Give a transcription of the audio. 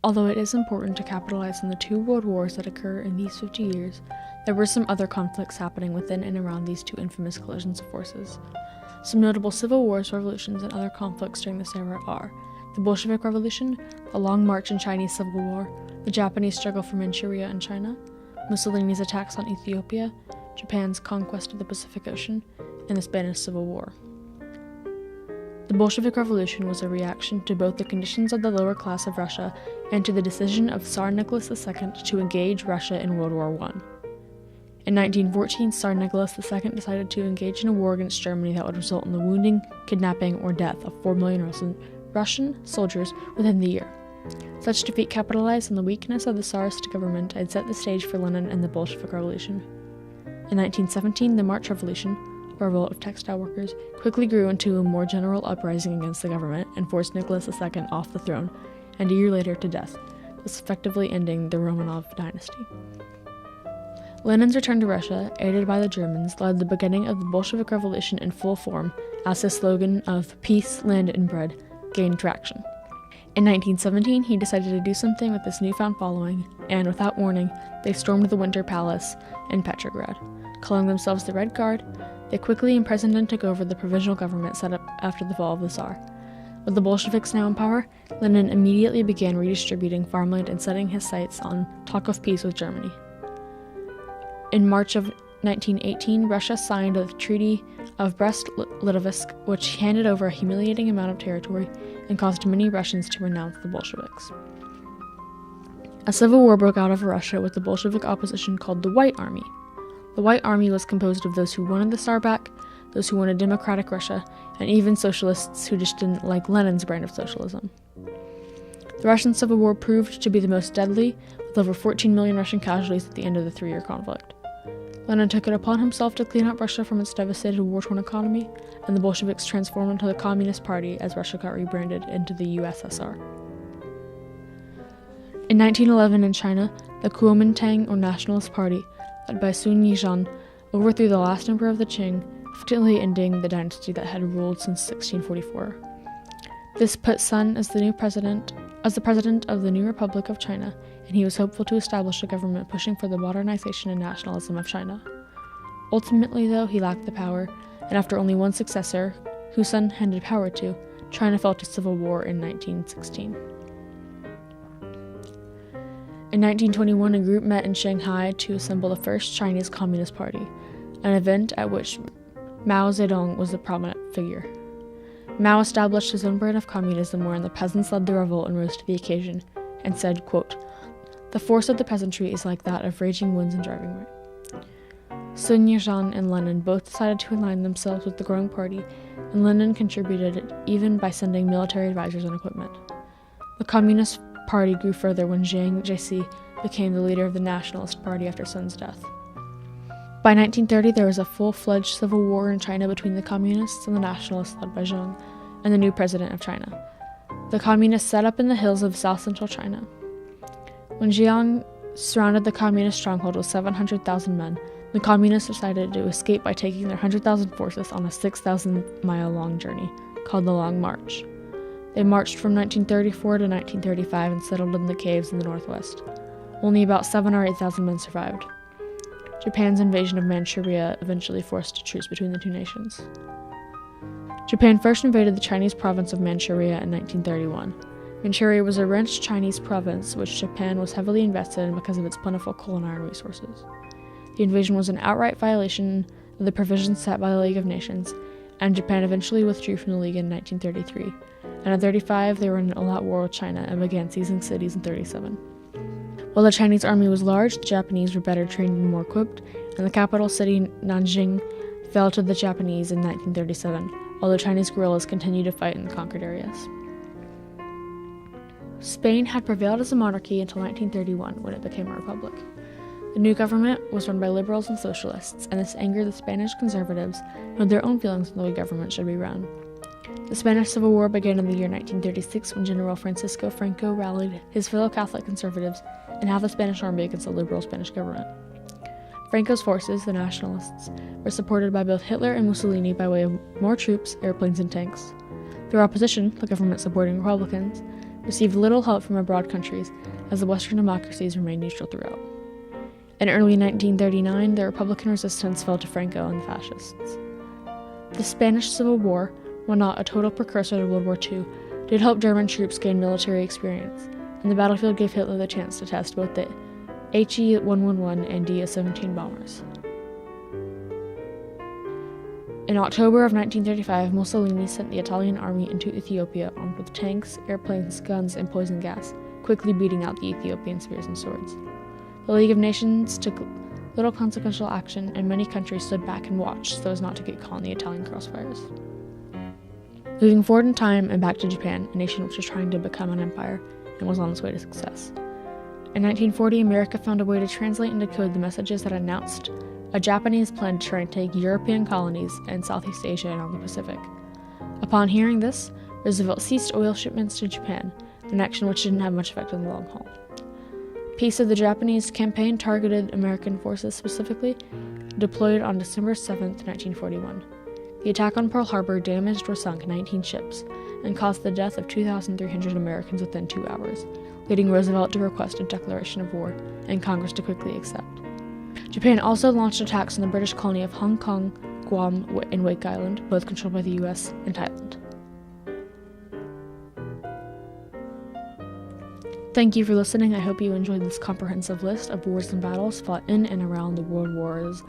Although it is important to capitalize on the two world wars that occur in these 50 years, there were some other conflicts happening within and around these two infamous collisions of forces. Some notable civil wars, revolutions, and other conflicts during this era are the Bolshevik Revolution, the Long March and Chinese Civil War, the Japanese struggle for Manchuria and China, Mussolini's attacks on Ethiopia, Japan's conquest of the Pacific Ocean, and the Spanish Civil War. The Bolshevik Revolution was a reaction to both the conditions of the lower class of Russia and to the decision of Tsar Nicholas II to engage Russia in World War I. In 1914, Tsar Nicholas II decided to engage in a war against Germany that would result in the wounding, kidnapping, or death of 4 million Russian soldiers within the year. Such defeat capitalized on the weakness of the Tsarist government and set the stage for Lenin and the Bolshevik Revolution. In 1917, the March Revolution, a revolt of textile workers, quickly grew into a more general uprising against the government and forced Nicholas II off the throne, and a year later to death, thus effectively ending the Romanov dynasty. Lenin's return to Russia, aided by the Germans, led the beginning of the Bolshevik Revolution in full form, as his slogan of "Peace, Land, and Bread" gained traction. In 1917, he decided to do something with this newfound following, and without warning, they stormed the Winter Palace in Petrograd. Calling themselves the Red Guard, they quickly imprisoned and took over the provisional government set up after the fall of the Tsar. With the Bolsheviks now in power, Lenin immediately began redistributing farmland and setting his sights on talk of peace with Germany. In March of 1918, Russia signed the Treaty of Brest-Litovsk, which handed over a humiliating amount of territory and caused many Russians to renounce the Bolsheviks. A civil war broke out over Russia with the Bolshevik opposition called the White Army. The White Army was composed of those who wanted the Tsar back, those who wanted democratic Russia, and even socialists who just didn't like Lenin's brand of socialism. The Russian Civil War proved to be the most deadly, with over 14 million Russian casualties at the end of the 3-year conflict. Lenin took it upon himself to clean up Russia from its devastated war-torn economy, and the Bolsheviks transformed into the Communist Party as Russia got rebranded into the USSR. In 1911 in China, the Kuomintang, or Nationalist Party, led by Sun Yat-sen, overthrew the last emperor of the Qing, effectively ending the dynasty that had ruled since 1644. This put Sun as the president of the new Republic of China, and he was hopeful to establish a government pushing for the modernization and nationalism of China. Ultimately, though, he lacked the power, and after only one successor, who Sun handed power to, China fell to civil war in 1916. In 1921, a group met in Shanghai to assemble the first Chinese Communist Party, an event at which Mao Zedong was a prominent figure. Mao established his own brand of communism wherein the peasants led the revolt and rose to the occasion, and said, quote, "The force of the peasantry is like that of raging winds and driving rain." Sun Yat-sen and Lenin both decided to align themselves with the growing party, and Lenin contributed even by sending military advisors and equipment. The Communist Party grew further when Jiang Jiechi became the leader of the Nationalist Party after Sun's death. By 1930, there was a full-fledged civil war in China between the Communists and the Nationalists led by Jiang and the new president of China. The Communists set up in the hills of south-central China. When Jiang surrounded the Communist stronghold with 700,000 men, the Communists decided to escape by taking their 100,000 forces on a 6,000-mile-long journey, called the Long March. They marched from 1934 to 1935 and settled in the caves in the northwest. Only about 7,000 or 8,000 men survived. Japan's invasion of Manchuria eventually forced a truce between the two nations. Japan first invaded the Chinese province of Manchuria in 1931. Manchuria was a rich Chinese province which Japan was heavily invested in because of its plentiful coal and iron resources. The invasion was an outright violation of the provisions set by the League of Nations, and Japan eventually withdrew from the League in 1933. And in 1935, they were in an all-out war with China and began seizing cities in 1937. While the Chinese army was large, the Japanese were better trained and more equipped, and the capital city, Nanjing, fell to the Japanese in 1937, while the Chinese guerrillas continued to fight in the conquered areas. Spain had prevailed as a monarchy until 1931, when it became a republic. The new government was run by liberals and socialists, and this angered the Spanish conservatives, who had their own feelings on the way government should be run. The Spanish Civil War began in the year 1936 when General Francisco Franco rallied his fellow Catholic conservatives and half the Spanish army against the liberal Spanish government. Franco's forces, the Nationalists, were supported by both Hitler and Mussolini by way of more troops, airplanes, and tanks. Their opposition, the government-supporting Republicans, received little help from abroad countries, as the Western democracies remained neutral throughout. In early 1939, the Republican resistance fell to Franco and the fascists. The Spanish Civil War, while not a total precursor to World War II, did help German troops gain military experience, and the battlefield gave Hitler the chance to test both the HE-111 and DS-17 bombers. In October of 1935, Mussolini sent the Italian army into Ethiopia armed with tanks, airplanes, guns, and poison gas, quickly beating out the Ethiopian spears and swords. The League of Nations took little consequential action, and many countries stood back and watched so as not to get caught in the Italian crossfires. Moving forward in time and back to Japan, a nation which was trying to become an empire and was on its way to success. In 1940, America found a way to translate and decode the messages that announced a Japanese plan to try and take European colonies in Southeast Asia and on the Pacific. Upon hearing this, Roosevelt ceased oil shipments to Japan, an action which didn't have much effect on the long haul. Piece of the Japanese campaign targeted American forces specifically, deployed on December 7, 1941. The attack on Pearl Harbor damaged or sunk 19 ships and caused the death of 2,300 Americans within 2 hours, leading Roosevelt to request a declaration of war and Congress to quickly accept. Japan also launched attacks on the British colony of Hong Kong, Guam, and Wake Island, both controlled by the U.S. and Thailand. Thank you for listening. I hope you enjoyed this comprehensive list of wars and battles fought in and around the World Wars